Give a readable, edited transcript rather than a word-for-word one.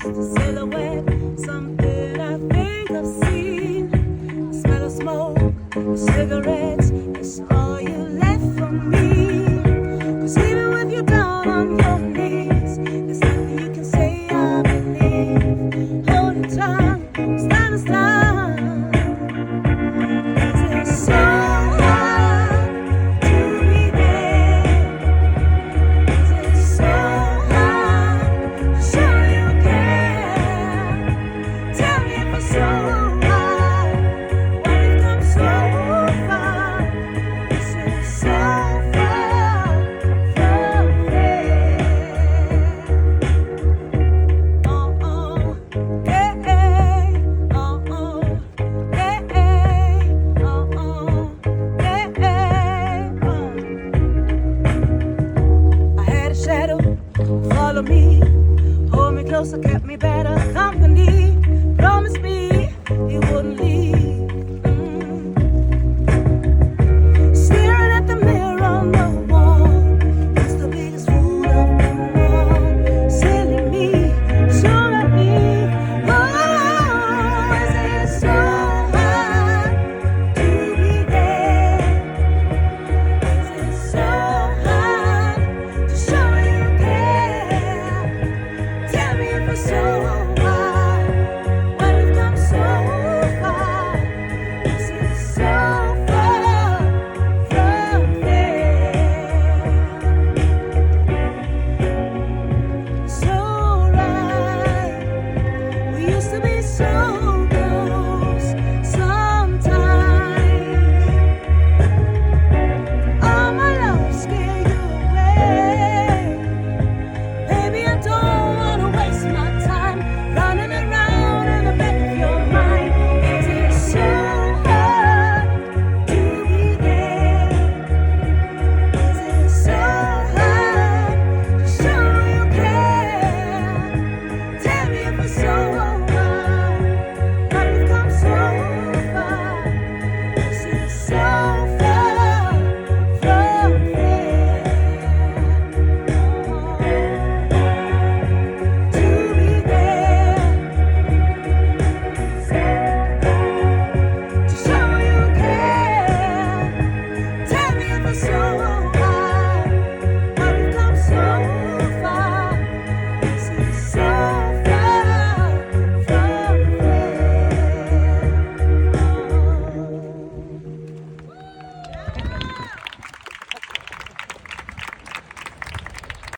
The silhouette, something I think I've seen. The smell of smoke, the cigarettes, it's all you left for me. 'Cause even with you down on your knees, there's nothing you can say I believe. Hold your tongue, stand and stand. 'Cause it's so hard to be there. 'Cause it's so hard to show you care. Tell me if it's so hard when we've come so far. This is so far from there. Oh, oh, hey, hey, oh, oh, hey, hey, oh, oh, hey, hey, oh. I had a shadow follow me, hold me closer, kept me better company. Promised me you wouldn't leave. Staring at the mirror on the wall, was the biggest fool of them all. Silly me, sure at me. Oh, is it so hard to be there? Is it so hard to show you care? Tell me if it's so hard.